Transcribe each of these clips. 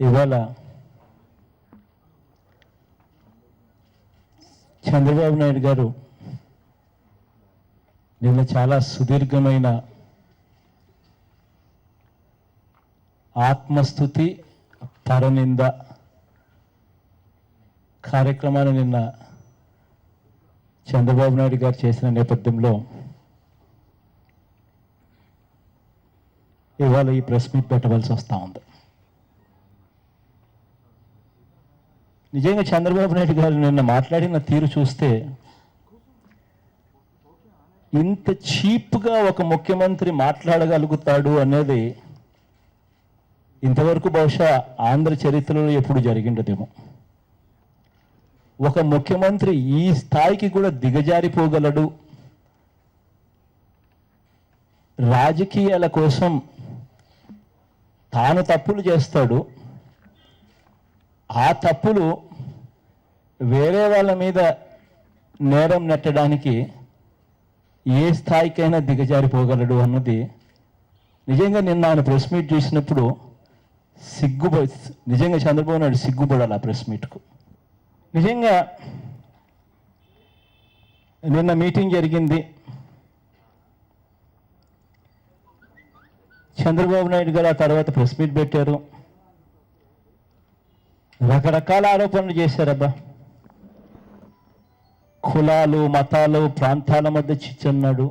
ఇవాళ చంద్రబాబు నాయుడు గారు నిన్న చాలా సుదీర్ఘమైన ఆత్మస్తుతి పరనింద కార్యక్రమాన్ని నిన్న చంద్రబాబు నాయుడు గారు చేసిన నేపథ్యంలో ఇవాళ ఈ ప్రెస్ మీట్ పెట్టవలసి వస్తూ ఉంది. నిజంగా చంద్రబాబు నాయుడు గారు నిన్న మాట్లాడిన తీరు చూస్తే ఇంత చీప్గా ఒక ముఖ్యమంత్రి మాట్లాడగలుగుతాడు అనేది ఇంతవరకు బహుశా ఆంధ్ర చరిత్రలో ఎప్పుడు జరిగిండదేమో. ఒక ముఖ్యమంత్రి ఈ స్థాయికి కూడా దిగజారిపోగలడు, రాజకీయాల కోసం తాను తప్పులు చేస్తాడు, ఆ తప్పులు వేరే వాళ్ళ మీద నేరం నెట్టడానికి ఏ స్థాయికైనా దిగజారిపోగలడు అన్నది నిజంగా నిన్న ఆయన ప్రెస్ మీట్ చూసినప్పుడు నిజంగా చంద్రబాబు నాయుడు సిగ్గుపడాలి ఆ ప్రెస్ మీట్కు. నిజంగా నిన్న మీటింగ్ జరిగింది. చంద్రబాబు నాయుడు గారు ఆ తర్వాత ప్రెస్ మీట్ పెట్టారు. రకరకాల ఆరోపణలు చేశారబ్బా. కులాలు, మతాలు, ప్రాంతాల మధ్య చిచ్చన్నాడు.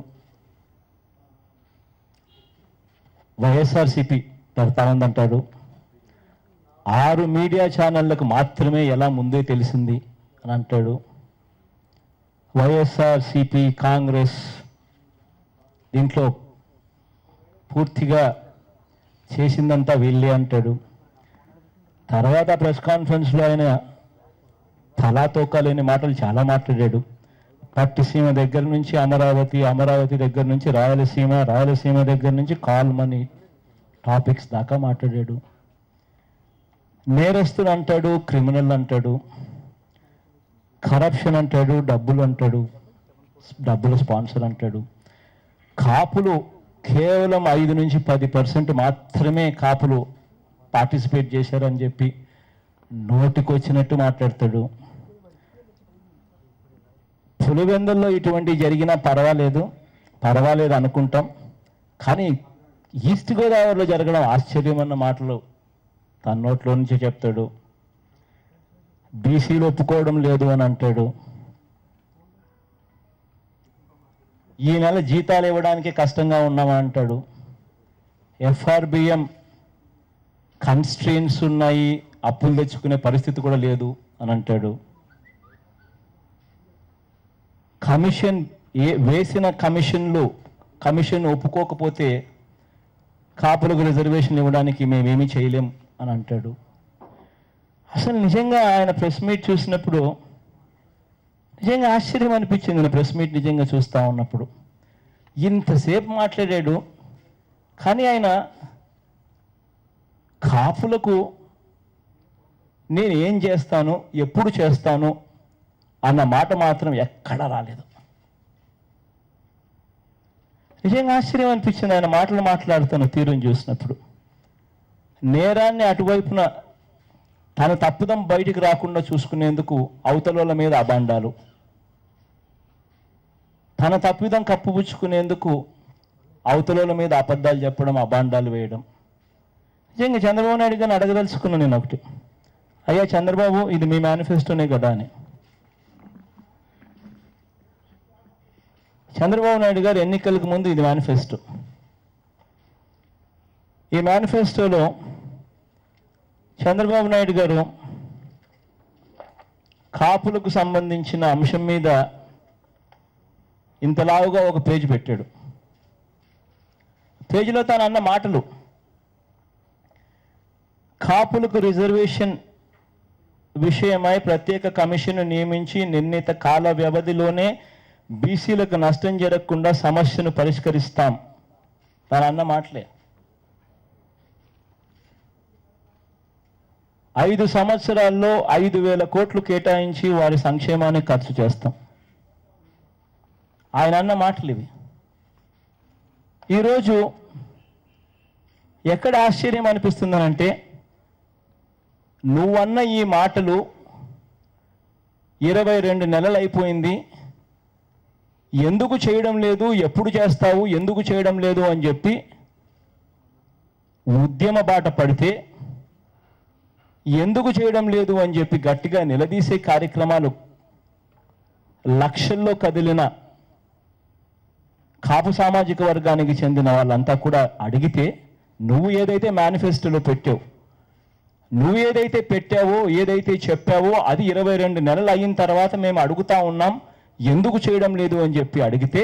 వైఎస్ఆర్సీపీ పెడతా ఉందంటాడు. 6 మీడియా ఛానళ్లకు మాత్రమే ఎలా ముందే తెలిసింది అని అంటాడు. వైఎస్ఆర్సీపీ, కాంగ్రెస్ దీంట్లో పూర్తిగా చేసిందంతా వీళ్ళే అంటాడు. తర్వాత ప్రెస్ కాన్ఫరెన్స్లో ఆయన తలాతోకా లేని మాటలు చాలా మాట్లాడాడు. పట్టిసీమ దగ్గర నుంచి అమరావతి, అమరావతి దగ్గర నుంచి రాయలసీమ, రాయలసీమ దగ్గర నుంచి కాల్మనీ టాపిక్స్ దాకా మాట్లాడాడు. నేరస్తులు అంటాడు, క్రిమినల్ అంటాడు, కరప్షన్ అంటాడు, డబ్బులు అంటాడు, డబ్బుల స్పాన్సర్ అంటాడు. కాపులు కేవలం 5 నుంచి 10% మాత్రమే కాపులు పార్టిసిపేట్ చేశారని చెప్పి నోటికొచ్చినట్టు మాట్లాడతాడు. పులివెందుల్లో ఇటువంటి జరిగినా పర్వాలేదు అనుకుంటాం, కానీ ఈస్ట్ గోదావరిలో జరగడం ఆశ్చర్యం అన్న మాటలు తన నోట్లో నుంచి చెప్తాడు. బీసీలు ఒప్పుకోవడం లేదు అని అంటాడు. ఈ నెల జీతాలు ఇవ్వడానికి కష్టంగా ఉన్నామని అంటాడు. ఎఫ్ఆర్బిఎం కన్స్ట్రెయిన్స్ ఉన్నాయి, అప్పులు తెచ్చుకునే పరిస్థితి కూడా లేదు అని అంటాడు. వేసిన కమిషన్ ఒప్పుకోకపోతే కాపులకు రిజర్వేషన్ ఇవ్వడానికి మేమేమీ చేయలేం అని అంటాడు. అసలు నిజంగా ఆయన ప్రెస్ మీట్ చూసినప్పుడు నిజంగా ఆశ్చర్యం అనిపించింది. నేను ప్రెస్ మీట్ నిజంగా చూస్తూ ఉన్నప్పుడు ఇంతసేపు మాట్లాడాడు, కానీ ఆయన కాపులకు నేను ఏం చేస్తాను, ఎప్పుడు చేస్తాను అన్న మాట మాత్రం ఎక్కడా రాలేదు. నిజంగా ఆశ్చర్యం అనిపించింది ఆయన మాటలు మాట్లాడుతున్న తీరుని చూసినప్పుడు. నేరాన్ని అటువైపున తన తప్పుదం బయటికి రాకుండా చూసుకునేందుకు అవతల మీద అబాండాలు, తన తప్పిదం కప్పుపుచ్చుకునేందుకు అవతల మీద అబద్ధాలు చెప్పడం, అబాండాలు వేయడం. నిజంగా చంద్రబాబు నాయుడు గారిని అడగదలుచుకున్నాను నేను ఒకటి, అయ్యా చంద్రబాబు ఇది మీ మేనిఫెస్టోనే కదా అని. చంద్రబాబు నాయుడు గారు ఎన్నికలకు ముందు ఇది మేనిఫెస్టో. ఈ మేనిఫెస్టోలో చంద్రబాబు నాయుడు గారు కాపులకు సంబంధించిన అంశం మీద ఇంతలావుగా ఒక పేజీ పెట్టాడు. పేజీలో తాను అన్న మాటలు, కాపులకు రిజర్వేషన్ విషయమై ప్రత్యేక కమిషన్ నియమించి నిర్ణీత కాల వ్యవధిలోనే బీసీలకు నష్టం జరగకుండా సమస్యను పరిష్కరిస్తాం. తాను అన్న మాటలే. 5 సంవత్సరాల్లో 5,000 కోట్లు కేటాయించి వారి సంక్షేమానికి ఖర్చు చేస్తాం. ఆయన అన్న మాటలు ఇవి. ఈరోజు ఎక్కడ ఆశ్చర్యం అనిపిస్తుందనంటే నువ్వన్న ఈ మాటలు 22 నెలలు అయిపోయింది, ఎందుకు చేయడం లేదు, ఎప్పుడు చేస్తావు, ఎందుకు చేయడం లేదు అని చెప్పి ఉద్యమ బాట పడితే, ఎందుకు చేయడం లేదు అని చెప్పి గట్టిగా నిలదీసే కార్యక్రమాలు లక్షల్లో కదిలిన కాపు సామాజిక వర్గానికి చెందిన వాళ్ళంతా కూడా అడిగితే, నువ్వు ఏదైతే మేనిఫెస్టోలో పెట్టావు, నువ్వు ఏదైతే పెట్టావో, ఏదైతే చెప్పావో అది 22 నెలలు అయిన తర్వాత మేము అడుగుతా ఉన్నాం ఎందుకు చేయడం లేదు అని చెప్పి అడిగితే,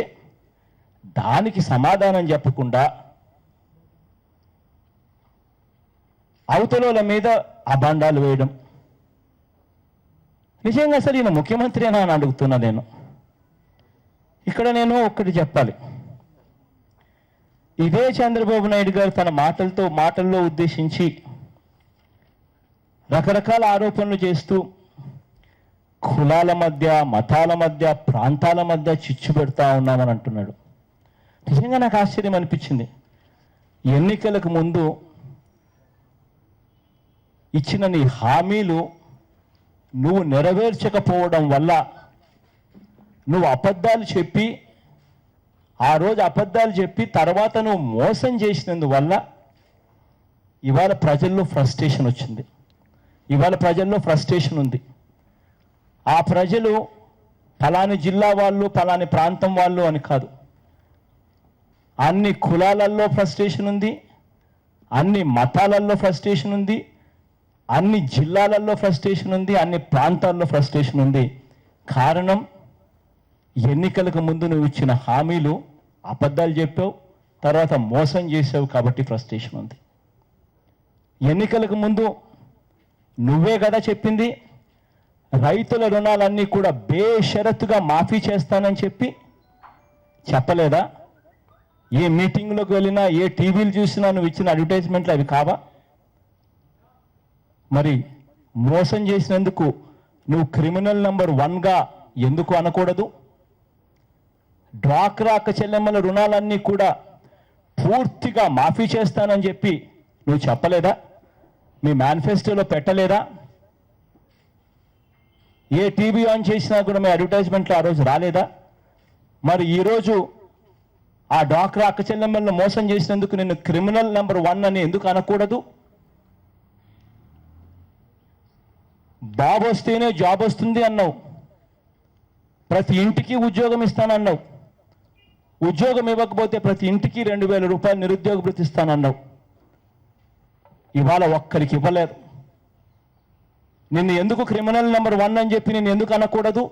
దానికి సమాధానం చెప్పకుండా అవతలోల మీద అబాండాలు వేయడం. నిజంగా అసలు ఈయన ముఖ్యమంత్రినా అని అడుగుతున్నా నేను. ఇక్కడ నేను ఒక్కటి చెప్పాలి. ఇదే చంద్రబాబు నాయుడు గారు తన మాటల్లో ఉద్దేశించి రకరకాల ఆరోపణలు చేస్తూ కులాల మధ్య, మతాల మధ్య, ప్రాంతాల మధ్య చిచ్చు పెడతా ఉన్నామని అంటున్నాడు. నిజంగా నాకు ఆశ్చర్యం అనిపించింది. ఎన్నికలకు ముందు ఇచ్చిన నీ హామీలు నువ్వు నెరవేర్చకపోవడం వల్ల, నువ్వు అబద్ధాలు చెప్పి, ఆ రోజు అబద్ధాలు చెప్పి తర్వాత నువ్వు మోసం చేసినందువల్ల ఇవాళ ప్రజల్లో ఫ్రస్ట్రేషన్ వచ్చింది. ఇవాళ ప్రజల్లో ఫ్రస్ట్రేషన్ ఉంది. ఆ ప్రజలు ఫలాని జిల్లా వాళ్ళు, ఫలాని ప్రాంతం వాళ్ళు అని కాదు, అన్ని కులాలలో ఫ్రస్ట్రేషన్ ఉంది, అన్ని మతాలలో ఫ్రస్ట్రేషన్ ఉంది, అన్ని జిల్లాలలో ఫ్రస్ట్రేషన్ ఉంది, అన్ని ప్రాంతాల్లో ఫ్రస్ట్రేషన్ ఉంది. కారణం, ఎన్నికలకు ముందు నువ్వు ఇచ్చిన హామీలు అబద్ధాలు చెప్పావు, తర్వాత మోసం చేసావు కాబట్టి ఫ్రస్ట్రేషన్ ఉంది. ఎన్నికలకు ముందు నువ్వే కదా చెప్పింది రైతుల రుణాలన్నీ కూడా బేషరతుగా మాఫీ చేస్తానని చెప్పి, చెప్పలేదా? ఏ మీటింగ్లోకి వెళ్ళినా, ఏ టీవీలు చూసినా నువ్వు ఇచ్చిన అడ్వర్టైజ్మెంట్లు అవి కావా? మరి మోసం చేసినందుకు నువ్వు క్రిమినల్ నెంబర్ 1గా ఎందుకు అనకూడదు? డ్వాక్రా అక్క చెల్లెమ్మల రుణాలన్నీ కూడా పూర్తిగా మాఫీ చేస్తానని చెప్పి నువ్వు చెప్పలేదా? మీ మేనిఫెస్టోలో పెట్టలేదా? ఏ టీవీ ఆన్ చేసినా కూడా మీ అడ్వర్టైజ్మెంట్లు ఆ రోజు రాలేదా? మరి ఈరోజు ఆ డ్వాక్రా అక్క చెల్లెమ్మలను మోసం చేసినందుకు నిన్ను క్రిమినల్ నెంబర్ 1 అని ఎందుకు అనకూడదు? బాబు వస్తేనే జాబ్ వస్తుంది అన్నావు, ప్రతి ఇంటికి ఉద్యోగం ఇస్తానన్నావు, ఉద్యోగం ఇవ్వకపోతే ప్రతి ఇంటికి 2000 రూపాయలు నిరుద్యోగ భృతి ఇస్తానన్నావు. ఇవాళ ఒక్కరికి ఇవ్వలేదు. నిన్ను ఎందుకు క్రిమినల్ నెంబర్ 1 అని చెప్పి నిన్ను ఎందుకు అనకూడదు?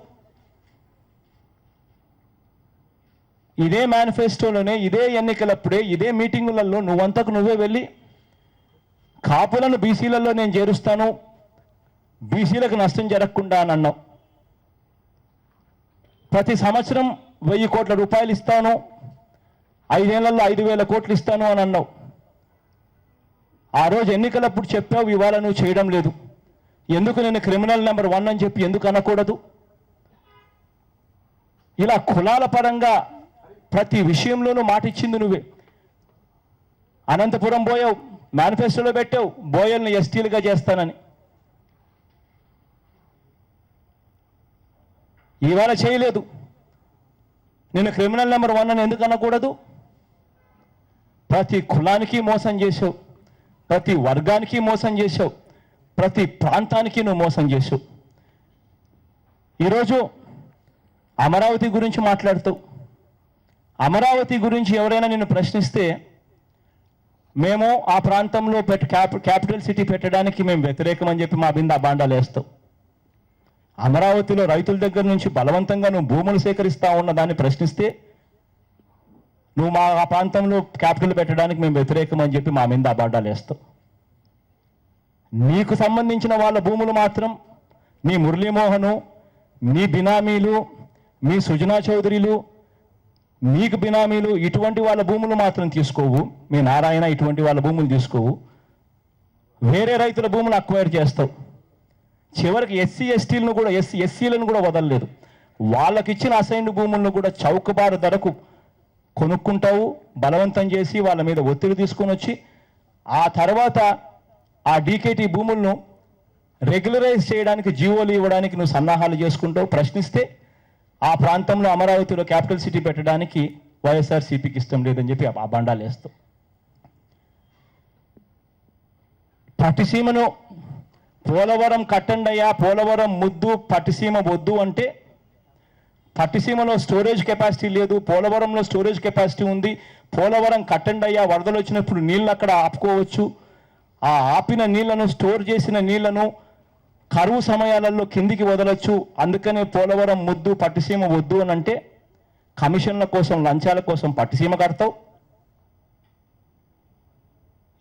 ఇదే మేనిఫెస్టోలోనే, ఇదే ఎన్నికలప్పుడే, ఇదే మీటింగులలో నువ్వంతకు నువ్వే వెళ్ళి కాపులను బీసీలలో నేను చేరుస్తాను, బీసీలకు నష్టం జరగకుండా అని అన్నావు. ప్రతి సంవత్సరం 1000 కోట్ల రూపాయలు ఇస్తాను, 5 ఏళ్లలో 5000 కోట్లు ఇస్తాను అని అన్నావు. ఆ రోజు ఎన్నికలప్పుడు చెప్పావు, ఇవాళ నువ్వు చేయడం లేదు. ఎందుకు నేను క్రిమినల్ నెంబర్ 1 అని చెప్పి ఎందుకు అనకూడదు? ఇలా కులాల పరంగా ప్రతి విషయంలోనూ మాట ఇచ్చింది నువ్వే. అనంతపురం పోయావు, మేనిఫెస్టోలో పెట్టావు బోయల్ని ఎస్టీలుగా చేస్తానని. ఇవాళ చేయలేదు. నేను క్రిమినల్ నెంబర్ 1 అని ఎందుకు అనకూడదు? ప్రతి కులానికి మోసం చేసావు, ప్రతి వర్గానికి మోసం చేసావు, ప్రతి ప్రాంతానికి నువ్వు మోసం చేసావు. ఈరోజు అమరావతి గురించి మాట్లాడుతావు. అమరావతి గురించి ఎవరైనా నిన్ను ప్రశ్నిస్తే, మేము ఆ ప్రాంతంలో క్యాపిటల్ సిటీ పెట్టడానికి మేము వ్యతిరేకం అని చెప్పి మా బింద బాండాలు వేస్తావు. అమరావతిలో రైతుల దగ్గర నుంచి బలవంతంగా నువ్వు భూములు సేకరిస్తా ఉన్న దాన్ని ప్రశ్నిస్తే, నువ్వు మా ఆ ప్రాంతంలో క్యాపిటల్ పెట్టడానికి మేము వ్యతిరేకం అని చెప్పి మా మీద అబాండాలు వేస్తావు. నీకు సంబంధించిన వాళ్ళ భూములు మాత్రం మీ మురళీమోహను, మీ బినామీలు, మీ సుజనా చౌదరిలు, మీకు బినామీలు, ఇటువంటి వాళ్ళ భూములు మాత్రం తీసుకోవు. మీ నారాయణ ఇటువంటి వాళ్ళ భూములు తీసుకోవు. వేరే రైతుల భూములు అక్వైర్ చేస్తావు. చివరికి ఎస్సీలను కూడా వదలలేదు. వాళ్ళకి ఇచ్చిన అసైన్డ్ భూములను కూడా చౌకబారు ధరకు కొనుక్కుంటావు, బలవంతం చేసి వాళ్ళ మీద ఒత్తిడి తీసుకొని వచ్చి, ఆ తర్వాత ఆ డీకేటీ భూములను రెగ్యులరైజ్ చేయడానికి జీవోలు ఇవ్వడానికి నువ్వు సన్నాహాలు చేసుకుంటావు. ప్రశ్నిస్తే ఆ ప్రాంతంలో అమరావతిలో క్యాపిటల్ సిటీ పెట్టడానికి వైఎస్ఆర్సీపీకి ఇష్టం లేదని చెప్పి ఆ బండాలు వేస్తావు. పట్టిసీమను పోలవరం కట్టండయ్యా, పోలవరం ముద్దు, పట్టిసీమ వద్దు అంటే పట్టిసీమలో స్టోరేజ్ కెపాసిటీ లేదు, పోలవరంలో స్టోరేజ్ కెపాసిటీ ఉంది, పోలవరం కట్టండయ్యా, వరదలు వచ్చినప్పుడు నీళ్ళు అక్కడ ఆపుకోవచ్చు, ఆ ఆపిన నీళ్లను స్టోర్ చేసిన నీళ్లను కరువు సమయాలలో కిందికి వదలొచ్చు, అందుకనే పోలవరం ముద్దు, పట్టిసీమ వద్దు అని అంటే కమిషన్ల కోసం లంచాల కోసం పట్టిసీమ కడతావు.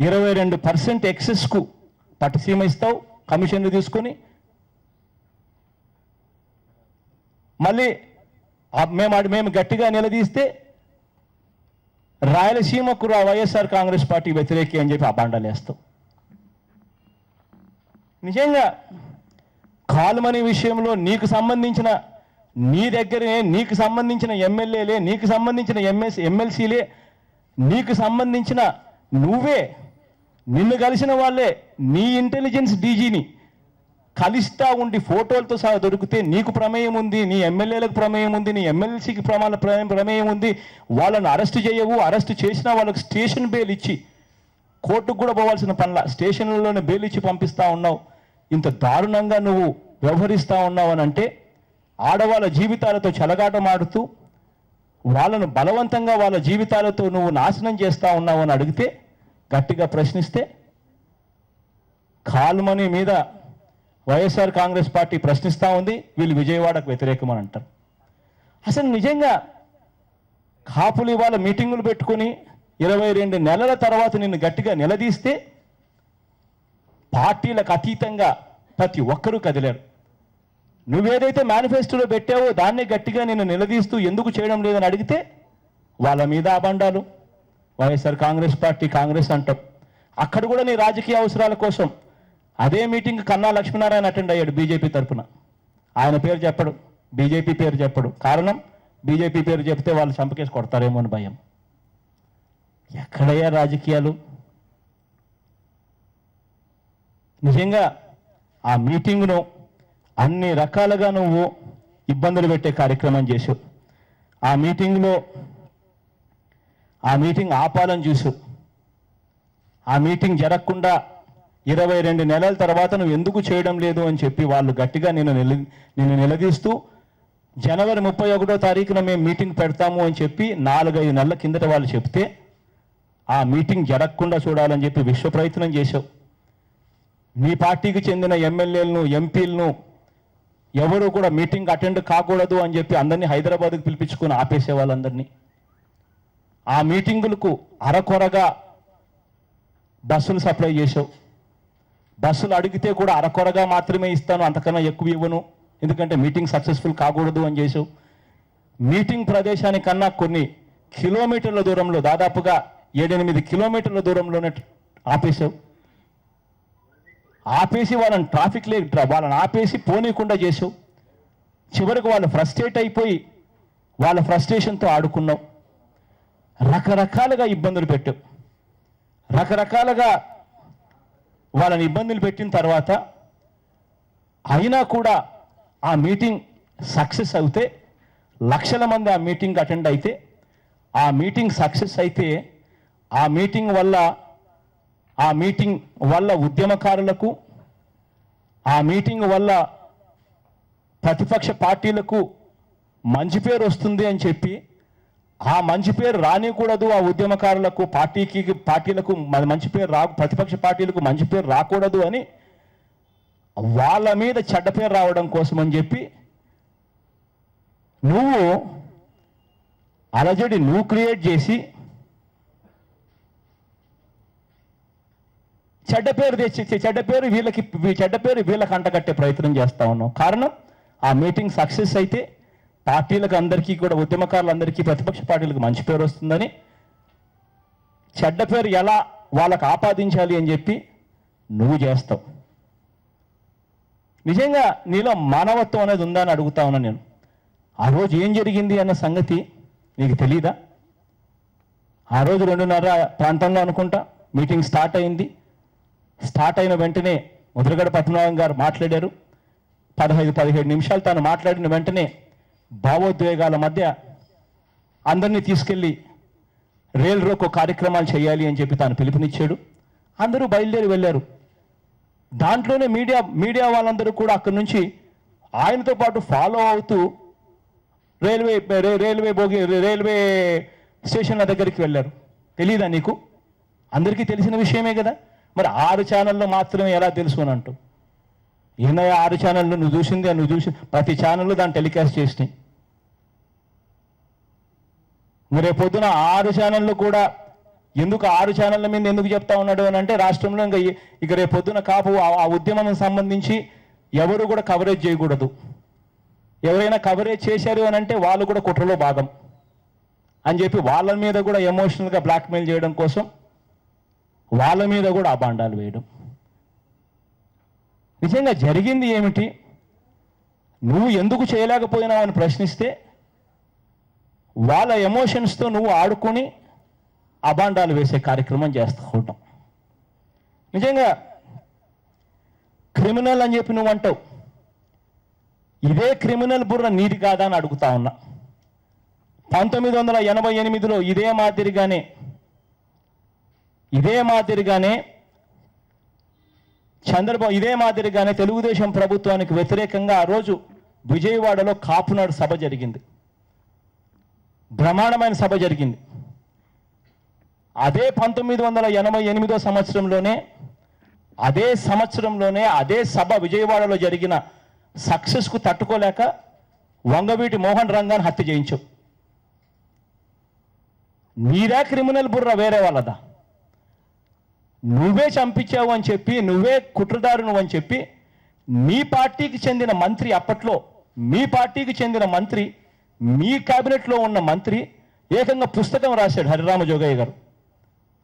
22% ఎక్సెస్కు పట్టిసీమ ఇస్తావు కమిషన్లు తీసుకొని. మళ్ళీ మేము గట్టిగా నిలదీస్తే రాయలసీమకు వైఎస్ఆర్ కాంగ్రెస్ పార్టీ వ్యతిరేకి అని చెప్పి అబాండాలు వేస్తావు. నిజంగా కాలుమని విషయంలో నీకు సంబంధించిన నీ దగ్గరనే నీకు సంబంధించిన ఎమ్మెల్యేలే, నీకు సంబంధించిన ఎమ్మెల్సీలే, నీకు సంబంధించిన నువ్వే, నిన్ను కలిసిన వాళ్ళే నీ ఇంటెలిజెన్స్ డీజీని కలిస్తా ఉండి ఫోటోలతో సహా దొరికితే నీకు ప్రమేయం ఉంది, నీ ఎమ్మెల్యేలకు ప్రమేయం ఉంది, నీ ఎమ్మెల్సీకి ప్రమేయం ఉంది, వాళ్ళను అరెస్ట్ చేయవు, అరెస్ట్ చేసినా వాళ్ళకి స్టేషన్ బెయిల్ ఇచ్చి కోర్టుకు కూడా పోవాల్సిన పనుల స్టేషన్లలోనే బెయిల్ ఇచ్చి పంపిస్తూ ఉన్నావు. ఇంత దారుణంగా నువ్వు వ్యవహరిస్తూ ఉన్నావు అని అంటే ఆడవాళ్ళ జీవితాలతో చెలగాటమాడుతూ వాళ్ళను బలవంతంగా వాళ్ళ జీవితాలతో నువ్వు నాశనం చేస్తూ ఉన్నావు అని అడిగితే, గట్టిగా ప్రశ్నిస్తే కాల్మనీ మీద వైఎస్ఆర్ కాంగ్రెస్ పార్టీ ప్రశ్నిస్తూ ఉంది, వీళ్ళు విజయవాడకు వ్యతిరేకమని అంటారు. అసలు నిజంగా కాపులు ఇవాళ మీటింగులు పెట్టుకుని 22 నెలల తర్వాత నిన్ను గట్టిగా నిలదీస్తే పార్టీలకు అతీతంగా ప్రతి ఒక్కరూ కదిలారు. నువ్వేదైతే మేనిఫెస్టోలో పెట్టావో దాన్నే గట్టిగా నిన్ను నిలదీస్తూ ఎందుకు చేయడం లేదని అడిగితే వాళ్ళ మీద అబండాలు. వైఎస్ఆర్ కాంగ్రెస్ పార్టీ కాంగ్రెస్ అంటాం. అక్కడ కూడా నీ రాజకీయ అవసరాల కోసం అదే మీటింగ్ కన్నా లక్ష్మీనారాయణ అటెండ్ అయ్యాడు బీజేపీ తరఫున. ఆయన పేరు చెప్పడు, బీజేపీ పేరు చెప్పడు. కారణం బీజేపీ పేరు చెప్తే వాళ్ళు చంపకేసి కొడతారేమో అని భయం. ఎక్కడయ్యా రాజకీయాలు? నిజంగా ఆ మీటింగ్ను అన్ని రకాలుగా నువ్వు ఇబ్బందులు పెట్టే కార్యక్రమం చేసావు. ఆ మీటింగ్ ఆపాలని చూసావు. ఆ మీటింగ్ జరగకుండా 22 నెలల తర్వాత నువ్వు ఎందుకు చేయడం లేదు అని చెప్పి వాళ్ళు గట్టిగా నిన్ను నిలదీస్తూ జనవరి 31వ తారీఖున మేము మీటింగ్ పెడతాము అని చెప్పి 4-5 నెలల కిందట వాళ్ళు చెప్తే ఆ మీటింగ్ జరగకుండా చూడాలని చెప్పి విశ్వ ప్రయత్నం చేశావు. నీ పార్టీకి చెందిన ఎమ్మెల్యేలను, ఎంపీలను ఎవరు కూడా మీటింగ్ అటెండ్ కాకూడదు అని చెప్పి అందరినీ హైదరాబాద్కు పిలిపించుకొని ఆపేసే వాళ్ళందరినీ. ఆ మీటింగులకు అరకొరగా బస్సులు సప్లై చేసావు. బస్సులు అడిగితే కూడా అరకొరగా మాత్రమే ఇస్తాను, అంతకన్నా ఎక్కువ ఇవ్వను, ఎందుకంటే మీటింగ్ సక్సెస్ఫుల్ కాకూడదు అని చేసావు. మీటింగ్ ప్రదేశానికన్నా కొన్ని కిలోమీటర్ల దూరంలో, దాదాపుగా 7-8 కిలోమీటర్ల దూరంలోనే ఆపేసావు. ఆపేసి వాళ్ళని ఆపేసి పోనీకుండా చేసావు. చివరికి వాళ్ళు ఫ్రస్ట్రేట్ అయిపోయి వాళ్ళ ఫ్రస్ట్రేషన్తో ఆడుకున్నావు. రకరకాలుగా ఇబ్బందులు పెట్టావు. రకరకాలుగా వాళ్ళని ఇబ్బందులు పెట్టిన తర్వాత అయినా కూడా ఆ మీటింగ్ సక్సెస్ అవుతే, లక్షల మంది ఆ మీటింగ్ అటెండ్ అయితే, ఆ మీటింగ్ సక్సెస్ అయితే ఆ మీటింగ్ వల్ల ఉద్యమకారులకు, ఆ మీటింగ్ వల్ల ప్రతిపక్ష పార్టీలకు మంచి పేరు వస్తుంది అని చెప్పి, ఆ మంచి పేరు రానికూడదు, ఆ ఉద్యమకారులకు పార్టీలకు మంచి పేరు ప్రతిపక్ష పార్టీలకు మంచి పేరు రాకూడదు అని వాళ్ళ మీద చెడ్డ పేరు రావడం కోసం అని చెప్పి నువ్వు అలజడి క్రియేట్ చేసి చెడ్డ పేరు వీళ్ళకి అంటగట్టే ప్రయత్నం చేస్తా ఉన్నావు. కారణం ఆ మీటింగ్ సక్సెస్ అయితే పార్టీలకు అందరికీ కూడా, ఉద్యమకారులందరికీ, ప్రతిపక్ష పార్టీలకు మంచి పేరు వస్తుందని చెడ్డ పేరు ఎలా వాళ్ళకు ఆపాదించాలి అని చెప్పి నువ్వు చేస్తావు. నిజంగా నీలో మానవత్వం అనేది ఉందా అని అడుగుతా ఉన్నా నేను. ఆ రోజు ఏం జరిగింది అన్న సంగతి నీకు తెలీదా? ఆ రోజు 2:30 ప్రాంతంలో అనుకుంటా మీటింగ్ స్టార్ట్ అయింది. స్టార్ట్ అయిన వెంటనే ముద్రగడ పద్మనాభం గారు మాట్లాడారు. 15-17 నిమిషాలు తాను మాట్లాడిన వెంటనే భావోద్వేగాల మధ్య అందరినీ తీసుకెళ్ళి రేల్ రోకో కార్యక్రమాలు చేయాలి అని చెప్పి తాను పిలుపునిచ్చాడు. అందరూ బయలుదేరి వెళ్ళారు. దాంట్లోనే మీడియా వాళ్ళందరూ కూడా అక్కడి నుంచి ఆయనతో పాటు ఫాలో అవుతూ రైల్వే స్టేషన్ల దగ్గరికి వెళ్ళారు. తెలీదా నీకు? అందరికీ తెలిసిన విషయమే కదా. మరి 6 ఛానల్లో మాత్రమే ఎలా తెలుసు అని అంటూ, ఏమయ్యా 6 ఛానళ్ళు నువ్వు చూసి ప్రతి ఛానల్లో దాన్ని టెలికాస్ట్ చేసినాయి. రేపు పొద్దున 6 ఛానళ్ళు కూడా ఎందుకు 6 ఛానళ్ళ మీద ఎందుకు చెప్తా ఉన్నాడు అని అంటే, రాష్ట్రంలో ఇక రేపు పొద్దున కాపు ఆ ఉద్యమం సంబంధించి ఎవరు కూడా కవరేజ్ చేయకూడదు. ఎవరైనా కవరేజ్ చేశారు అని అంటే వాళ్ళు కూడా కుట్రలో భాగం అని చెప్పి వాళ్ళ మీద కూడా ఎమోషనల్గా బ్లాక్మెయిల్ చేయడం కోసం వాళ్ళ మీద కూడా అబాండాలు వేయడం. నిజంగా జరిగింది ఏమిటి? నువ్వు ఎందుకు చేయలేకపోయినావు అని ప్రశ్నిస్తే వాళ్ళ ఎమోషన్స్తో నువ్వు ఆడుకొని అబాండాలు వేసే కార్యక్రమం చేస్తూ ఉంటాం. నిజంగా క్రిమినల్ అని చెప్పి నువ్వు అంటావు. ఇదే క్రిమినల్ బుర్ర నీది కాదా అని అడుగుతా ఉన్నా. 1988లో ఇదే మాదిరిగానే తెలుగుదేశం ప్రభుత్వానికి వ్యతిరేకంగా ఆ రోజు విజయవాడలో కాపునాడు సభ జరిగింది. బ్రహ్మాండమైన సభ జరిగింది. అదే 1988 సంవత్సరంలోనే అదే సభ విజయవాడలో జరిగిన సక్సెస్కు తట్టుకోలేక వంగవీటి మోహన్ రంగాన్ని హత్య చేయించావు. నీరా క్రిమినల్ బుర్ర వేరే వాళ్ళదా? నువ్వే చంపించావు అని చెప్పి, నువ్వే కుట్రదారును అని చెప్పి మీ పార్టీకి చెందిన మంత్రి, అప్పట్లో మీ పార్టీకి చెందిన మంత్రి, మీ క్యాబినెట్లో ఉన్న మంత్రి ఏకంగా పుస్తకం రాశాడు. హరిరామ జోగయ్య గారు,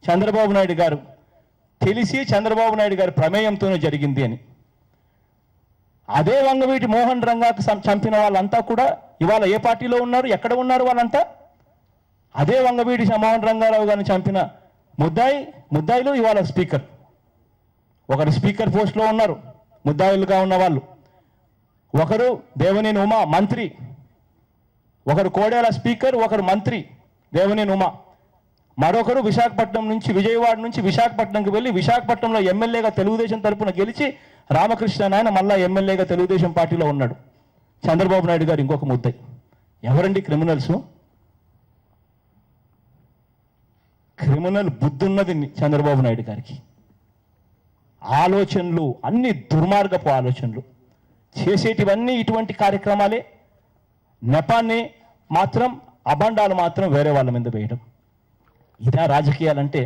చంద్రబాబు నాయుడు గారు తెలిసి చంద్రబాబు నాయుడు గారి ప్రమేయంతోనే జరిగింది అని. అదే వంగవీటి మోహన్ రంగాకు చంపిన వాళ్ళంతా కూడా ఇవాళ ఏ పార్టీలో ఉన్నారు? ఎక్కడ ఉన్నారు వాళ్ళంతా? అదే వంగవీటి మోహన్ రంగారావు గారిని చంపిన ముద్దాయిలు ఇవాళ స్పీకర్. ఒకరు స్పీకర్ పోస్ట్లో ఉన్నారు ముద్దాయిలుగా ఉన్న వాళ్ళు. ఒకరు దేవినేని ఉమా మంత్రి, ఒకరు కోడేల స్పీకర్, ఒకరు మంత్రి దేవినేని ఉమా. మరొకరు విజయవాడ నుంచి విశాఖపట్నంకి వెళ్ళి విశాఖపట్నంలో ఎమ్మెల్యేగా తెలుగుదేశం తరపున గెలిచి రామకృష్ణ నాయన మళ్ళా ఎమ్మెల్యేగా తెలుగుదేశం పార్టీలో ఉన్నాడు. చంద్రబాబు నాయుడు గారు ఇంకొక ముద్దాయి. ఎవరండి క్రిమినల్స్? క్రిమినల్ బుద్ధున్నది చంద్రబాబు నాయుడు గారికి. ఆలోచనలు అన్ని దుర్మార్గపు ఆలోచనలు చేసేటివన్నీ ఇటువంటి కార్యక్రమాలే. నెపాన్ని మాత్రం, అబాండాలు మాత్రం వేరే వాళ్ళ మీద వేయడం. ఇదా రాజకీయాలంటే?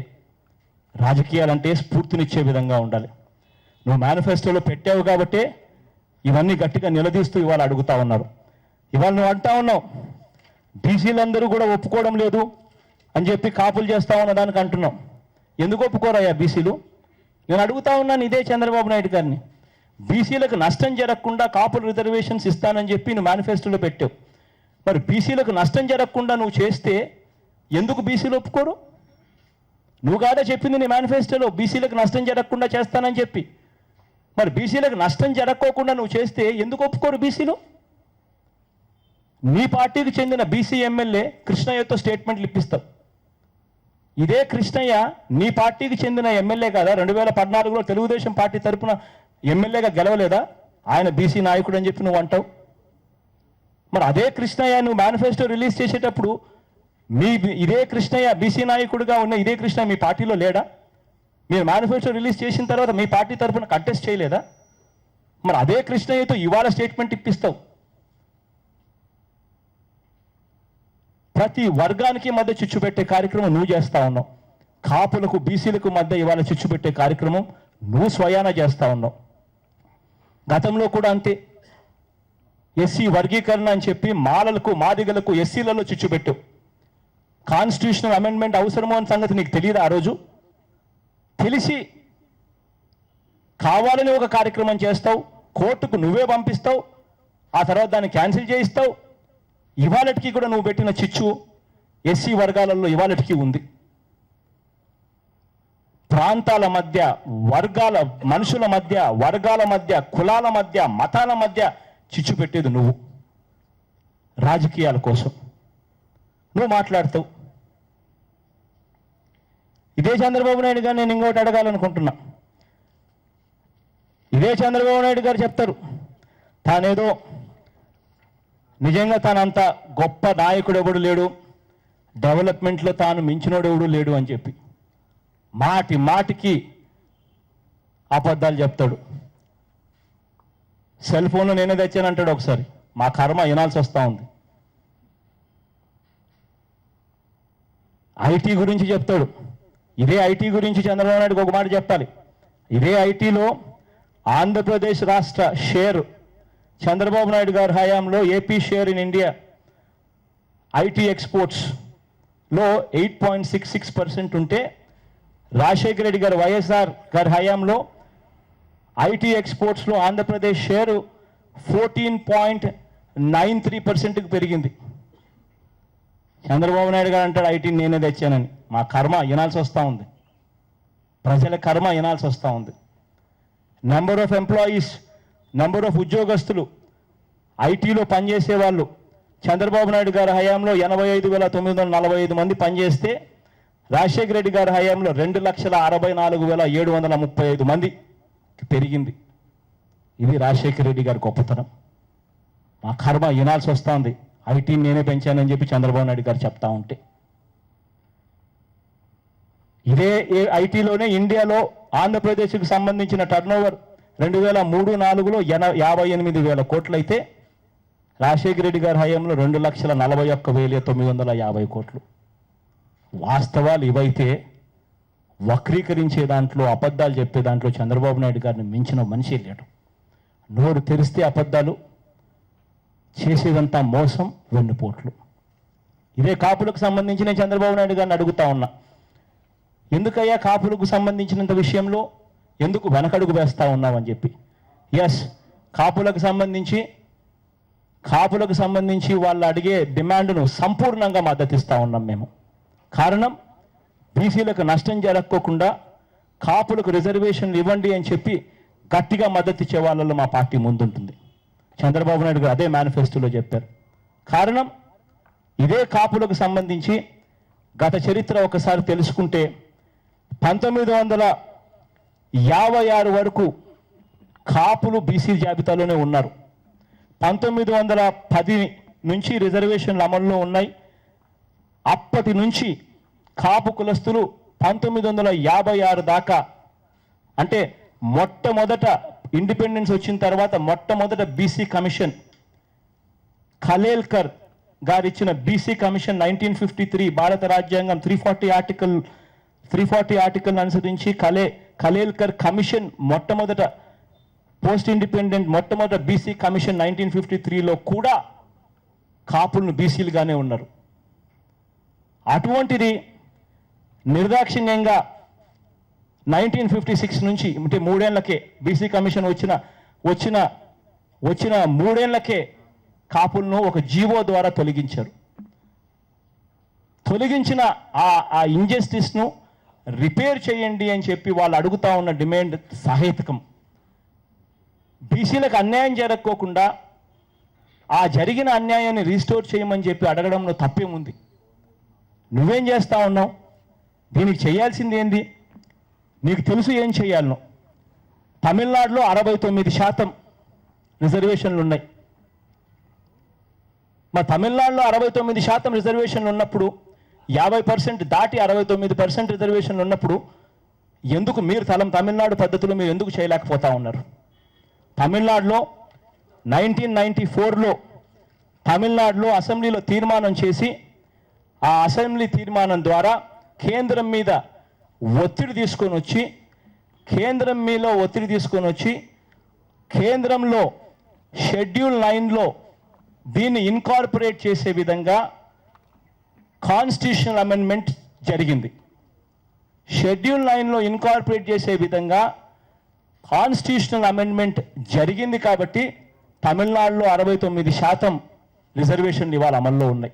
రాజకీయాలంటే స్ఫూర్తినిచ్చే విధంగా ఉండాలి. నువ్వు మేనిఫెస్టోలో పెట్టావు కాబట్టే ఇవన్నీ గట్టిగా నిలదీస్తూ ఇవాళ అడుగుతా ఉన్నారు. ఇవాళ నువ్వు అంటా ఉన్నావు బీసీలందరూ కూడా ఒప్పుకోవడం లేదు అని చెప్పి కాపులు చేస్తా ఉన్న దానికి అంటున్నాం. ఎందుకు ఒప్పుకోరయ్యా బీసీలు? నేను అడుగుతా ఉన్నాను ఇదే చంద్రబాబు నాయుడు గారిని. బీసీలకు నష్టం జరగకుండా కాపులు రిజర్వేషన్స్ ఇస్తానని చెప్పి నువ్వు మేనిఫెస్టోలో పెట్టావు. మరి బీసీలకు నష్టం జరగకుండా నువ్వు చేస్తే ఎందుకు బీసీలు ఒప్పుకోరు? నువ్వు కాదా చెప్పింది నీ మేనిఫెస్టోలో బీసీలకు నష్టం జరగకుండా చేస్తానని చెప్పి. మరి బీసీలకు నష్టం జరగకోకుండా నువ్వు చేస్తే ఎందుకు ఒప్పుకోరు బీసీలు? నీ పార్టీకి చెందిన బీసీ ఎమ్మెల్యే కృష్ణయ్యతో స్టేట్మెంట్లు ఇప్పిస్తావు. ఇదే కృష్ణయ్య నీ పార్టీకి చెందిన ఎమ్మెల్యే కదా? 2014లో తెలుగుదేశం పార్టీ తరఫున ఎమ్మెల్యేగా గెలవలేదా? ఆయన బీసీ నాయకుడు అని చెప్పి నువ్వు అంటావు. మరి అదే కృష్ణయ్య నువ్వు మేనిఫెస్టో రిలీజ్ చేసేటప్పుడు ఇదే కృష్ణయ్య బీసీ నాయకుడిగా ఉన్న ఇదే కృష్ణయ్య మీ పార్టీలో లేడా? మీరు మేనిఫెస్టో రిలీజ్ చేసిన తర్వాత మీ పార్టీ తరఫున కంటెస్ట్ చేయలేదా? మరి అదే కృష్ణయ్యతో ఇవాళ స్టేట్మెంట్ ఇప్పిస్తావు. ప్రతి వర్గానికి మధ్య చిచ్చు పెట్టే కార్యక్రమం నువ్వు చేస్తా ఉన్నావు. కాపులకు బీసీలకు మధ్య ఇవాళ చిచ్చు పెట్టే కార్యక్రమం నువ్వు స్వయాన చేస్తా ఉన్నావు. గతంలో కూడా అంతే. ఎస్సీ వర్గీకరణ అని చెప్పి మాలలకు, మాదిగలకు, ఎస్సీలలో చిచ్చు పెట్టావు. కాన్స్టిట్యూషనల్ అమెండ్మెంట్ అవసరమో అని సంగతి నీకు తెలియదు. ఆ రోజు తెలిసి కావాలని ఒక కార్యక్రమం చేస్తావు, కోర్టుకు నువ్వే పంపిస్తావు, ఆ తర్వాత దాన్ని క్యాన్సిల్ చేయిస్తావు. ఇవాళటికి కూడా నువ్వు పెట్టిన చిచ్చు ఎస్సీ వర్గాలలో ఇవాళటికి ఉంది. ప్రాంతాల మధ్య, మనుషుల మధ్య, వర్గాల మధ్య, కులాల మధ్య, మతాల మధ్య చిచ్చు పెట్టేది నువ్వు. రాజకీయాల కోసం నువ్వు మాట్లాడతావు. ఇదే చంద్రబాబు నాయుడు గారు నేను ఇంకోటి అడగాలనుకుంటున్నా. ఇదే చంద్రబాబు నాయుడు గారు చెప్తారు తానేదో నిజంగా తానంత గొప్ప నాయకుడు ఎవడు లేడు, డెవలప్మెంట్లో తాను మించినోడు ఎవడు లేడు అని చెప్పి మాటి మాటికి అబద్ధాలు చెప్తాడు. సెల్ ఫోన్లో నేనే తెచ్చానంటాడు ఒకసారి. మా కర్మ వినాల్సి వస్తూ ఉంది. ఐటీ గురించి చెప్తాడు. ఇదే ఐటీ గురించి చంద్రబాబు నాయుడుకి ఒక మాట చెప్పాలి. ఇదే ఐటీలో ఆంధ్రప్రదేశ్ రాష్ట్ర షేర్ చంద్రబాబు నాయుడు గారి హయాంలో AP share in India IT ఎక్స్పోర్ట్స్లో 8.66% ఉంటే రాజశేఖర రెడ్డి గారు వైఎస్ఆర్ గారి హయాంలో ఐటీ ఎక్స్పోర్ట్స్లో ఆంధ్రప్రదేశ్ షేరు 14.93%కి పెరిగింది. చంద్రబాబు నాయుడు గారు అంటాడు ఐటీని నేనే తెచ్చానని. మా కర్మ వినాల్సి వస్తూ ఉంది. ప్రజల కర్మ వినాల్సి వస్తూ ఉంది. Number of employees, number of ఉద్యోగస్తులు, ఐటీలో పనిచేసే వాళ్ళు చంద్రబాబు నాయుడు గారి హయాంలో 85,945 మంది పనిచేస్తే రాజశేఖర రెడ్డి గారి హయాంలో 2,64,735 మంది పెరిగింది. ఇది రాజశేఖర రెడ్డి గారి గొప్పతనం. మా కర్మ వినాల్సి వస్తుంది. ఐటీని నేనే పెంచానని చెప్పి చంద్రబాబు నాయుడు గారు చెప్తా ఉంటే, ఇదే ఐటీలోనే ఇండియాలో ఆంధ్రప్రదేశ్కి సంబంధించిన టర్నోవర్ 2003-04లో 58,000 కోట్లు అయితే రాజశేఖర రెడ్డి గారి హయాంలో 2,41,950 కోట్లు. వాస్తవాలు ఇవైతే వక్రీకరించే దాంట్లో, అబద్ధాలు చెప్పే దాంట్లో చంద్రబాబు నాయుడు గారిని మించిన మనిషి లేడు. నోరు తెరిస్తే అబద్ధాలు, చేసేదంతా మోసం, వెన్నుపోట్లు. ఇదే కాపులకు సంబంధించి నేను చంద్రబాబు నాయుడు గారిని అడుగుతా ఉన్నా, ఎందుకయ్యా కాపులకు సంబంధించినంత విషయంలో ఎందుకు వెనకడుగు వేస్తూ ఉన్నామని చెప్పి. ఎస్, కాపులకు సంబంధించి వాళ్ళు అడిగే డిమాండ్ను సంపూర్ణంగా మద్దతిస్తూ ఉన్నాం మేము. కారణం, బీసీలకు నష్టం జరగకోకుండా కాపులకు రిజర్వేషన్లు ఇవ్వండి అని చెప్పి గట్టిగా మద్దతు ఇచ్చే వాళ్ళలో మా పార్టీ ముందుంటుంది. చంద్రబాబు నాయుడు గారు అదే మేనిఫెస్టోలో చెప్పారు. కారణం, ఇదే కాపులకు సంబంధించి గత చరిత్ర ఒకసారి తెలుసుకుంటే 1956 వరకు కాపులు బీసీ జాబితాలోనే ఉన్నారు. 1910 నుంచి రిజర్వేషన్లు అమల్లో ఉన్నాయి. అప్పటి నుంచి కాపు కులస్తులు 1956 దాకా, అంటే మొట్టమొదట ఇండిపెండెన్స్ వచ్చిన తర్వాత మొట్టమొదట బీసీ కమిషన్, ఖలేల్కర్ గారు ఇచ్చిన బీసీ కమిషన్ 1953 భారత రాజ్యాంగం 340 ఆర్టికల్ అనుసరించి ఖలేల్కర్ కమిషన్ మొట్టమొదట పోస్ట్ ఇండిపెండెంట్ మొట్టమొదట బీసీ కమిషన్ 1953లో కూడా కాపులను బీసీలుగానే ఉన్నారు. అటువంటిది నిర్దాక్షిణ్యంగా 1956 నుంచి, అంటే 3 ఏళ్లకే బీసీ కమిషన్ వచ్చిన 3 ఏళ్లకే కాపులను ఒక జీవో ద్వారా తొలగించారు. తొలగించిన ఆ ఇంజస్టిస్ను రిపేర్ చేయండి అని చెప్పి వాళ్ళు అడుగుతా ఉన్న డిమాండ్ సహేతుకం. బీసీలకు అన్యాయం జరగకోకుండా ఆ జరిగిన అన్యాయాన్ని రీస్టోర్ చేయమని చెప్పి అడగడంలో తప్పేముంది? నువ్వేం చేస్తా ఉన్నావు? దీనికి చేయాల్సింది ఏంది? నీకు తెలుసు ఏం చేయాలనో. తమిళనాడులో 69% రిజర్వేషన్లు ఉన్నాయి. మరి తమిళనాడులో 69% రిజర్వేషన్లు ఉన్నప్పుడు, 50% దాటి 69% రిజర్వేషన్లు ఉన్నప్పుడు ఎందుకు మీరు తమిళనాడు పద్ధతిలో మీరు ఎందుకు చేయలేకపోతా ఉన్నారు? తమిళనాడులో 1994లో తమిళనాడులో అసెంబ్లీలో తీర్మానం చేసి, ఆ అసెంబ్లీ తీర్మానం ద్వారా కేంద్రం మీద ఒత్తిడి తీసుకొని వచ్చి కేంద్రంలో షెడ్యూల్ 9లో దీన్ని ఇన్కార్పొరేట్ చేసే విధంగా కాన్స్టిట్యూషనల్ అమెండ్మెంట్ జరిగింది. షెడ్యూల్ 9లో ఇన్కార్పొరేట్ చేసే విధంగా కాన్స్టిట్యూషనల్ అమెండ్మెంట్ జరిగింది కాబట్టి తమిళనాడులో 69% రిజర్వేషన్లు ఇవాళ అమల్లో ఉన్నాయి.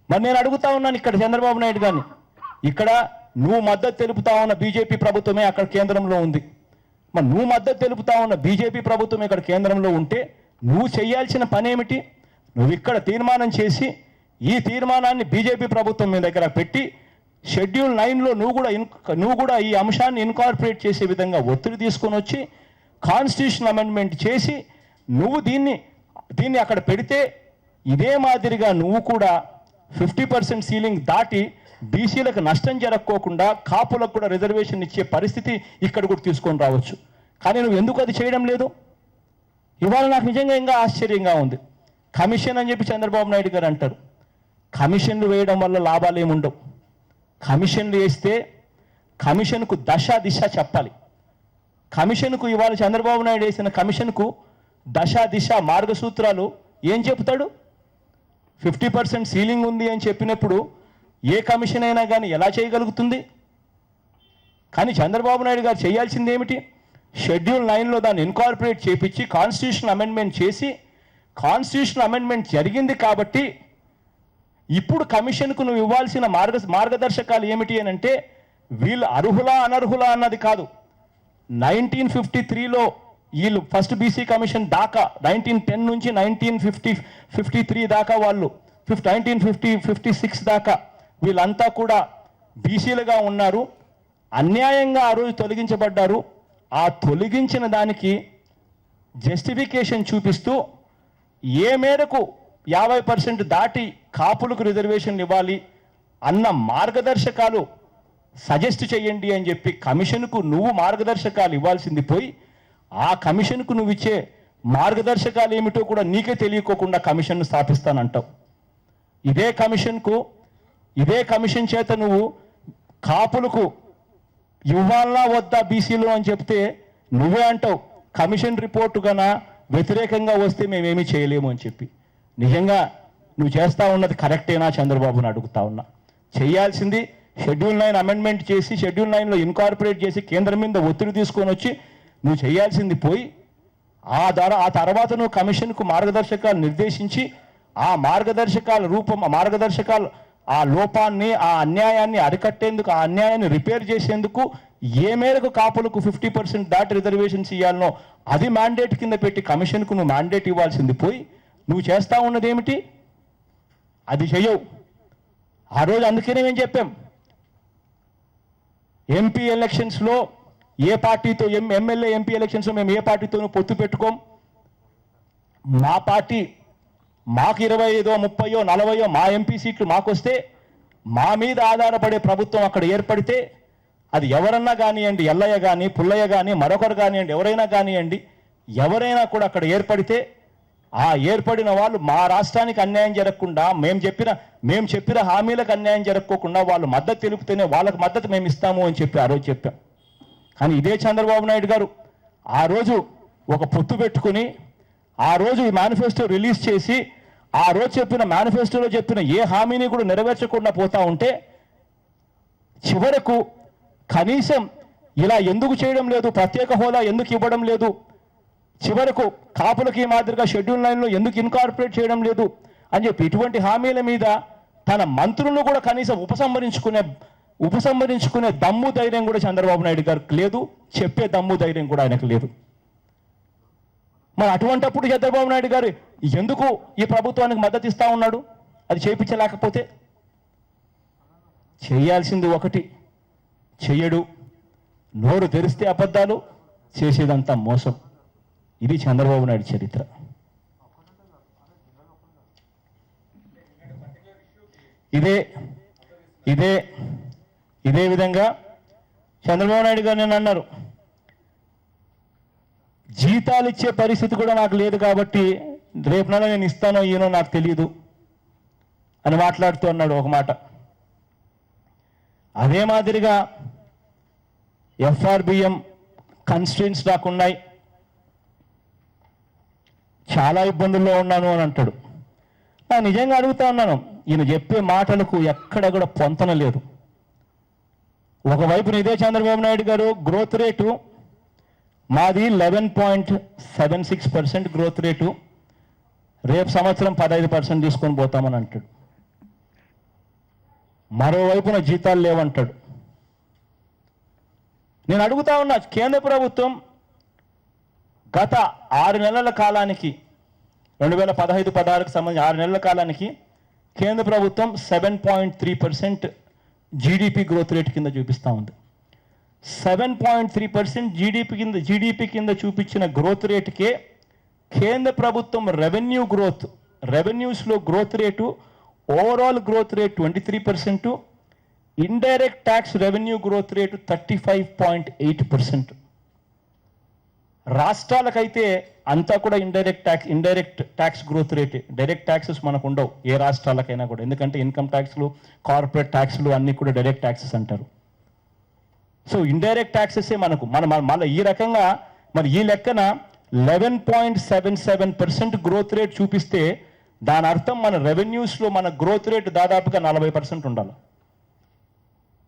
మరి నేను అడుగుతా ఉన్నాను ఇక్కడ చంద్రబాబు నాయుడు గారిని, ఇక్కడ నువ్వు మద్దతు తెలుపుతా ఉన్న బీజేపీ ప్రభుత్వమే అక్కడ కేంద్రంలో ఉంది. మరి నువ్వు మద్దతు తెలుపుతా ఉన్న బీజేపీ ప్రభుత్వం ఇక్కడ కేంద్రంలో ఉంటే నువ్వు చేయాల్సిన పని ఏమిటి? నువ్వు ఇక్కడ తీర్మానం చేసి ఈ తీర్మానాన్ని బీజేపీ ప్రభుత్వం మీ దగ్గర పెట్టి షెడ్యూల్ 9లో నువ్వు కూడా ఈ అంశాన్ని ఇన్కార్పొరేట్ చేసే విధంగా ఒత్తిడి తీసుకొని వచ్చి కాన్స్టిట్యూషన్ అమెండ్మెంట్ చేసి నువ్వు దీన్ని అక్కడ పెడితే ఇదే మాదిరిగా నువ్వు కూడా 50% సీలింగ్ దాటి బీసీలకు నష్టం జరగకోకుండా కాపులకు కూడా రిజర్వేషన్ ఇచ్చే పరిస్థితి ఇక్కడ కూడా తీసుకొని రావచ్చు. కానీ నువ్వు ఎందుకు అది చేయడం లేదు? ఇవాళ నాకు నిజంగా ఇంకా ఆశ్చర్యంగా ఉంది. కమిషన్ అని చెప్పి చంద్రబాబు నాయుడు గారు అంటారు. కమిషన్లు వేయడం వల్ల లాభాలు ఏముండవు. కమిషన్లు వేస్తే కమిషన్కు దశ దిశ చెప్పాలి. కమిషన్కు ఇవాళ చంద్రబాబు నాయుడు వేసిన కమిషన్కు దశ దిశ మార్గసూత్రాలు ఏం చెప్తాడు? 50% సీలింగ్ ఉంది అని చెప్పినప్పుడు ఏ కమిషన్ అయినా కానీ ఎలా చేయగలుగుతుంది? కానీ చంద్రబాబు నాయుడు గారు చేయాల్సింది ఏమిటి? షెడ్యూల్ 9లో దాన్ని ఇన్కార్పొరేట్ చేపించి కాన్స్టిట్యూషన్ అమెండ్మెంట్ చేసి కాన్స్టిట్యూషన్ అమెండ్మెంట్ జరిగింది కాబట్టి ఇప్పుడు కమిషన్కు నువ్వు ఇవ్వాల్సిన మార్గదర్శకాలు ఏమిటి అని అంటే వీళ్ళు అర్హులా అనర్హులా అన్నది కాదు. 1953లో వీళ్ళు ఫస్ట్ బీసీ కమిషన్ దాకా 1910 నుంచి 1953 దాకా వాళ్ళు 1956 దాకా వీళ్ళంతా కూడా బీసీలుగా ఉన్నారు. అన్యాయంగా ఆ రోజు తొలగించబడ్డారు. ఆ తొలగించిన దానికి జస్టిఫికేషన్ చూపిస్తూ ఏ మేరకు 50% దాటి కాపులకు రిజర్వేషన్ ఇవ్వాలి అన్న మార్గదర్శకాలు సజెస్ట్ చేయండి అని చెప్పి కమిషన్కు నువ్వు మార్గదర్శకాలు ఇవ్వాల్సింది పోయి ఆ కమిషన్కు నువ్వు ఇచ్చే మార్గదర్శకాలు ఏమిటో కూడా నీకే తెలియకోకుండా కమిషన్ను స్థాపిస్తానంటావు. ఇదే కమిషన్ చేత నువ్వు కాపులకు ఇవ్వాలనా వద్దా బీసీలు అని చెప్తే నువ్వే అంటావు కమిషన్ రిపోర్టు గన వ్యతిరేకంగా వస్తే మేమేమీ చేయలేము అని చెప్పి. నిజంగా నువ్వు చేస్తా ఉన్నది కరెక్టేనా చంద్రబాబుని అడుగుతా ఉన్నా. చేయాల్సింది షెడ్యూల్ 9 అమెండ్మెంట్ చేసి షెడ్యూల్ 9లో ఇన్కార్పొరేట్ చేసి కేంద్రం మీద ఒత్తిడి తీసుకొని వచ్చి నువ్వు చేయాల్సింది పోయి ఆ తర్వాత నువ్వు కమిషన్కు మార్గదర్శకాలు నిర్దేశించి ఆ మార్గదర్శకాల ఆ లోపాన్ని ఆ అన్యాయాన్ని అరికట్టేందుకు ఆ అన్యాయాన్ని రిపేర్ చేసేందుకు ఏ మేరకు కాపులకు 50% దాటి రిజర్వేషన్స్ ఇవ్వాలనో అది మ్యాండేట్ కింద పెట్టి కమిషన్కు నువ్వు మ్యాండేట్ ఇవ్వాల్సింది పోయి నువ్వు చేస్తా ఉన్నది ఏమిటి? అది చెయ్యవు. ఆ రోజు అందుకనే మేము చెప్పాం ఎంపీ ఎలక్షన్స్లో ఏ పార్టీతో ఎమ్మెల్యే ఎంపీ ఎలక్షన్స్లో మేము ఏ పార్టీతోనూ పొత్తు పెట్టుకోం. మా పార్టీ మాకు 25, 30, 40 మా ఎంపీ సీట్లు మాకు వస్తే మా మీద ఆధారపడే ప్రభుత్వం అక్కడ ఏర్పడితే అది ఎవరన్నా కానివ్వండి, ఎల్లయ్య కానీ పుల్లయ్య కానీ మరొకరు కానివ్వండి, ఎవరైనా కానివ్వండి, ఎవరైనా కూడా అక్కడ ఏర్పడితే ఆ ఏర్పడిన వాళ్ళు మా రాష్ట్రానికి అన్యాయం జరగకుండా మేము చెప్పిన హామీలకు అన్యాయం జరగకోకుండా వాళ్ళు మద్దతు తెలుపుతేనే వాళ్ళకు మద్దతు మేము ఇస్తాము అని చెప్పి ఆ రోజు చెప్పాం. కానీ ఇదే చంద్రబాబు నాయుడు గారు ఆ రోజు ఒక పొత్తు పెట్టుకుని ఆ రోజు ఈ మేనిఫెస్టో రిలీజ్ చేసి ఆ రోజు చెప్పిన మేనిఫెస్టోలో చెప్పిన ఏ హామీని కూడా నెరవేర్చకుండా పోతా ఉంటే చివరకు కనీసం ఇలా ఎందుకు చేయడం లేదు, ప్రత్యేక హోదా ఎందుకు ఇవ్వడం లేదు, చివరకు కాపులకి మాదిరిగా షెడ్యూల్ 9లో ఎందుకు ఇన్కార్పొరేట్ చేయడం లేదు అని చెప్పి ఇటువంటి హామీల మీద తన మంత్రులను కూడా కనీసం ఉపసంహరించుకునే దమ్ము ధైర్యం కూడా చంద్రబాబు నాయుడు గారికి లేదు, చెప్పే దమ్ము ధైర్యం కూడా ఆయనకు లేదు. మరి అటువంటప్పుడు చంద్రబాబు నాయుడు గారు ఎందుకు ఈ ప్రభుత్వానికి మద్దతు ఇస్తా ఉన్నాడు? అది చేయించలేకపోతే చేయాల్సింది ఒకటి చెయ్యడు, నోరు తెరిస్తే అబద్ధాలు, చేసేదంతా మోసం. ఇది చంద్రబాబు నాయుడు చరిత్ర. ఇదే విధంగా చంద్రబాబు నాయుడు గారు నేను అన్నారు జీతాలు ఇచ్చే పరిస్థితి కూడా నాకు లేదు కాబట్టి రేపు నెల నేను ఇస్తానో ఈయనో నాకు తెలియదు అని మాట్లాడుతూ అన్నాడు ఒక మాట. అదే మాదిరిగా ఎఫ్ఆర్బిఎం కన్స్ట్రెయింట్స్ నాకున్నాయి, చాలా ఇబ్బందుల్లో ఉన్నాను అని అంటాడు. నేను నిజంగా అడుగుతా ఉన్నాను, ఈయన చెప్పే మాటలకు ఎక్కడ కూడా పొంతన లేదు. ఒకవైపున ఇదే చంద్రబాబు నాయుడు గారు గ్రోత్ రేటు మాది 11.76% గ్రోత్ రేటు, రేపు సంవత్సరం 15% తీసుకొని పోతామని అంటాడు. మరోవైపున జీతాలు లేవంటాడు. నేను అడుగుతా ఉన్నా, కేంద్ర ప్రభుత్వం గత 6 నెలల కాలానికి 2015-16కు సంబంధించి 6 నెలల కాలానికి కేంద్ర ప్రభుత్వం 7.3% జీడిపి గ్రోత్ రేట్ కింద చూపిస్తూ ఉంది. 7.3% జీడిపి కింద చూపించిన గ్రోత్ రేటుకే కేంద్ర ప్రభుత్వం రెవెన్యూస్లో growth rate, overall growth rate 23%, indirect tax revenue growth rate 35.8%. రాష్ట్రాలకైతే అంతా కూడా ఇండైరెక్ట్ ట్యాక్స్ గ్రోత్ రేటే. డైరెక్ట్ ట్యాక్సెస్ మనకు ఉండవు ఏ రాష్ట్రాలకైనా కూడా, ఎందుకంటే ఇన్కమ్ ట్యాక్స్లు, కార్పొరేట్ ట్యాక్స్లు అన్నీ కూడా డైరెక్ట్ ట్యాక్సెస్ అంటారు. సో ఇండైరెక్ట్ ట్యాక్సెసే మనకు మన ఈ రకంగా మరి ఈ లెక్కన 11.77% గ్రోత్ రేట్ చూపిస్తే దాని అర్థం మన రెవెన్యూస్లో మన గ్రోత్ రేట్ దాదాపుగా 40% ఉండాలి.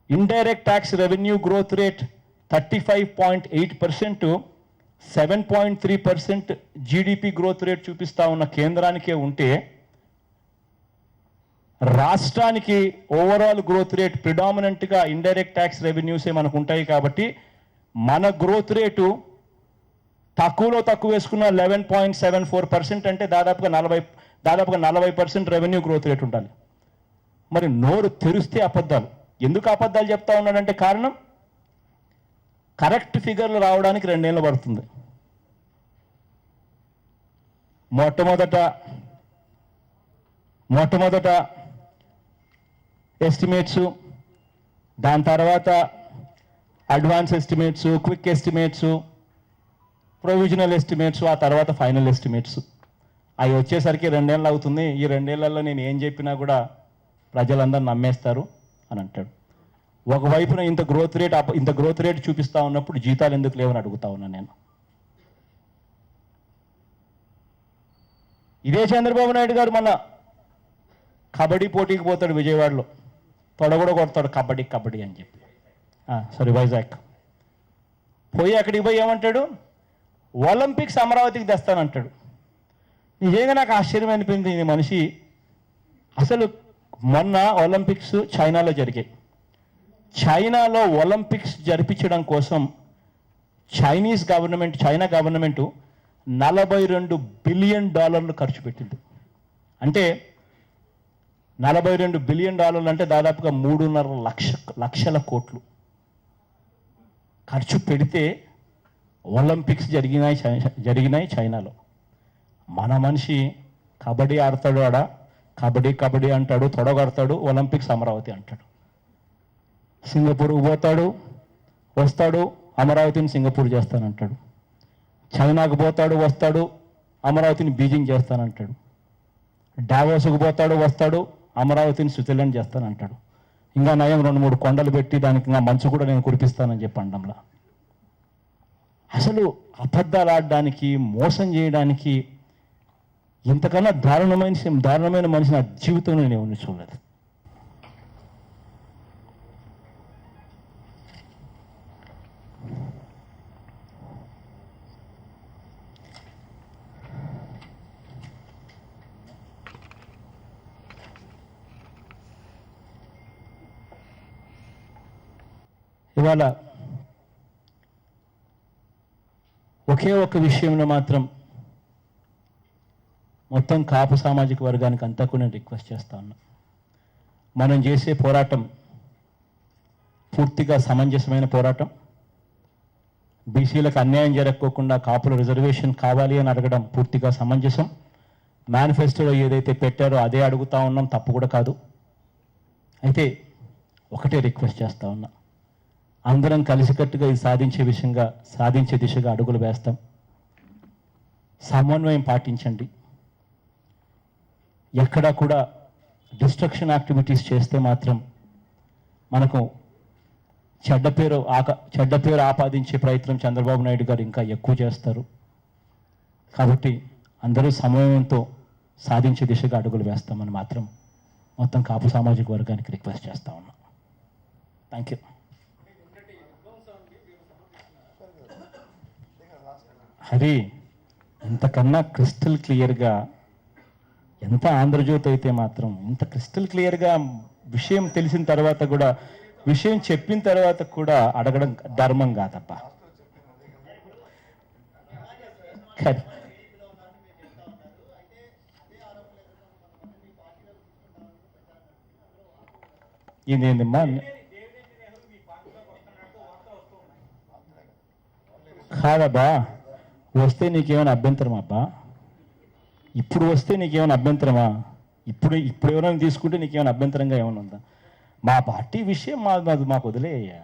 Indirect tax revenue growth rate 35.8%, 7.3% GDP growth rate చూపిస్తా ఉన్న కేంద్రానికే ఉంటే, రాష్ట్రానికి ఓవరాల్ గ్రోత్ రేట్ ప్రిడామినెంట్గా ఇండైరెక్ట్ ట్యాక్స్ రెవెన్యూసే మనకు ఉంటాయి. కాబట్టి మన గ్రోత్ రేటు తక్కువ వేసుకున్న 11.74% అంటే దాదాపుగా 40% రెవెన్యూ గ్రోత్ రేట్ ఉండాలి. మరి నోరు తెరిస్తే అబద్ధాలు. ఎందుకు అబద్ధాలు చెప్తా ఉన్నాడంటే కారణం, కరెక్ట్ ఫిగర్లు రావడానికి 2 ఏళ్ళు పడుతుంది. మొట్టమొదట ఎస్టిమేట్స్, దాని తర్వాత advance estimates, quick estimates, provisional estimates, ఆ తర్వాత ఫైనల్ ఎస్టిమేట్స్. అవి వచ్చేసరికి 2 ఏళ్ళు అవుతుంది. ఈ 2 ఏళ్లలో నేను ఏం చెప్పినా కూడా ప్రజలందరూ నమ్మేస్తారు అని అంటాడు. ఒకవైపున ఇంత గ్రోత్ రేట్ చూపిస్తా ఉన్నప్పుడు జీతాలు ఎందుకు లేవని అడుగుతా ఉన్నాను నేను. ఇదే చంద్రబాబు నాయుడు గారు మన కబడ్డీ పోటీకి పోతాడు విజయవాడలో, తొడగొడ కొడతాడు కబడ్డీ అని చెప్పి, వైజాగ్ పోయి అక్కడికి పోయి ఏమంటాడు, ఒలింపిక్స్ అమరావతికి తెస్తానంటాడు. నిజంగా నాకు ఆశ్చర్యం అనిపించింది. ఈ మనిషి అసలు మొన్న ఒలింపిక్స్ చైనాలో జరిగాయి. చైనాలో ఒలింపిక్స్ జరిపించడం కోసం చైనా గవర్నమెంట్ $42 బిలియన్ ఖర్చు పెట్టింది. అంటే $42 బిలియన్ అంటే దాదాపుగా 3.5 లక్షల కోట్లు ఖర్చు పెడితే ఒలింపిక్స్ జరిగినాయి చైనాలో. మన మనిషి కబడ్డీ ఆడతాడు, కబడ్డీ అంటాడు, తొడగడతాడు, ఒలింపిక్స్ అమరావతి అంటాడు. సింగపూర్కి పోతాడు, వస్తాడు, అమరావతిని సింగపూర్ చేస్తానంటాడు. చైనాకు పోతాడు, వస్తాడు, అమరావతిని బీజింగ్ చేస్తానంటాడు. డావోస్కు పోతాడు, వస్తాడు, అమరావతిని స్విట్జర్లాండ్ చేస్తానంటాడు. ఇంకా నయం 2-3 కొండలు పెట్టి దానికి ఇంకా మంచు కూడా నేను కురిపిస్తానని చెప్పి అండంలా. అసలు అబద్ధాలు ఆడడానికి, మోసం చేయడానికి ఇంతకన్నా దారుణమైన మనిషి నా జీవితంలో నేను ఎవరిని చూడలేదు. ఇవాళ ఒకే ఒక విషయంలో మాత్రం మొత్తం కాపు సామాజిక వర్గానికి అంతా కూడా నేను రిక్వెస్ట్ చేస్తా ఉన్నా. మనం చేసే పోరాటం పూర్తిగా సమంజసమైన పోరాటం. బీసీలకు అన్యాయం జరగకోకుండా కాపుల రిజర్వేషన్ కావాలి అని అడగడం పూర్తిగా సమంజసం. మేనిఫెస్టోలో ఏదైతే పెట్టారో అదే అడుగుతా ఉన్నాం, తప్పు కూడా కాదు. అయితే ఒకటే రిక్వెస్ట్ చేస్తా ఉన్నా, అందరం కలిసికట్టుగా ఇది సాధించే దిశగా అడుగులు వేస్తాం. సమన్వయం పాటించండి. ఎక్కడా కూడా డిస్ట్రక్షన్ యాక్టివిటీస్ చేస్తే మాత్రం మనకు చెడ్డ పేరు ఆపాదించే ప్రయత్నం చంద్రబాబు నాయుడు గారు ఇంకా ఎక్కువ చేస్తారు. కాబట్టి అందరూ సమన్వయంతో సాధించే దిశగా అడుగులు వేస్తామని మాత్రం మొత్తం కాపు సామాజిక వర్గానికి రిక్వెస్ట్ చేస్తా ఉన్నాం. Thank you. హరి, ఇంతకన్నా క్రిస్టల్ క్లియర్గా, ఎంత ఆంధ్రజ్యోతి అయితే మాత్రం ఇంత క్రిస్టల్ క్లియర్గా విషయం తెలిసిన తర్వాత కూడా విషయం చెప్పిన తర్వాత కూడా అడగడం ధర్మం కాదబ్బా. కానీ ఇదేందమ్మా, కాదబ్బా, వస్తే నీకేమైనా అభ్యంతరం అబ్బా? ఇప్పుడు వస్తే నీకేమైనా అభ్యంతరమా? ఇప్పుడు ఎవరైనా తీసుకుంటే నీకేమైనా అభ్యంతరంగా ఏమైనా ఉందా? మా పార్టీ విషయం మాకు వదిలేయ్యా,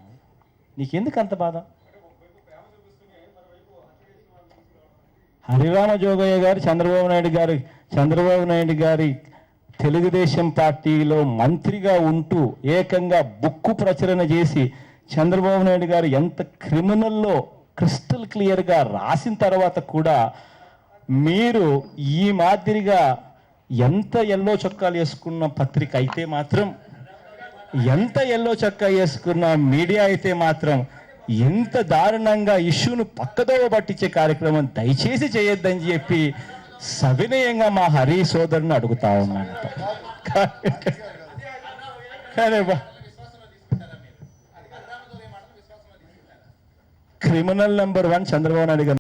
నీకెందుకు అంత బాధ? హరిరామ జోగయ్య గారు చంద్రబాబు నాయుడు గారి తెలుగుదేశం పార్టీలో మంత్రిగా ఉంటూ ఏకంగా బుక్కు ప్రచురణ చేసి చంద్రబాబు నాయుడు గారు ఎంత క్రిమినల్లో క్రిస్టల్ క్లియర్గా రాసిన తర్వాత కూడా మీరు ఈ మాదిరిగా ఎంత ఎల్లో చొక్కాలు వేసుకున్న పత్రిక అయితే మాత్రం, ఎంత ఎల్లో చొక్కా వేసుకున్న మీడియా అయితే మాత్రం ఎంత దారుణంగా ఇష్యూను పక్కదోవ పట్టించే కార్యక్రమం దయచేసి చేయొద్దని చెప్పి సవినయంగా మా హరి సోదరుని అడుగుతా ఉన్నాను. కానీ క్రిమినల్ నెంబర్ 1 చంద్రబాబు నాయుడు గారు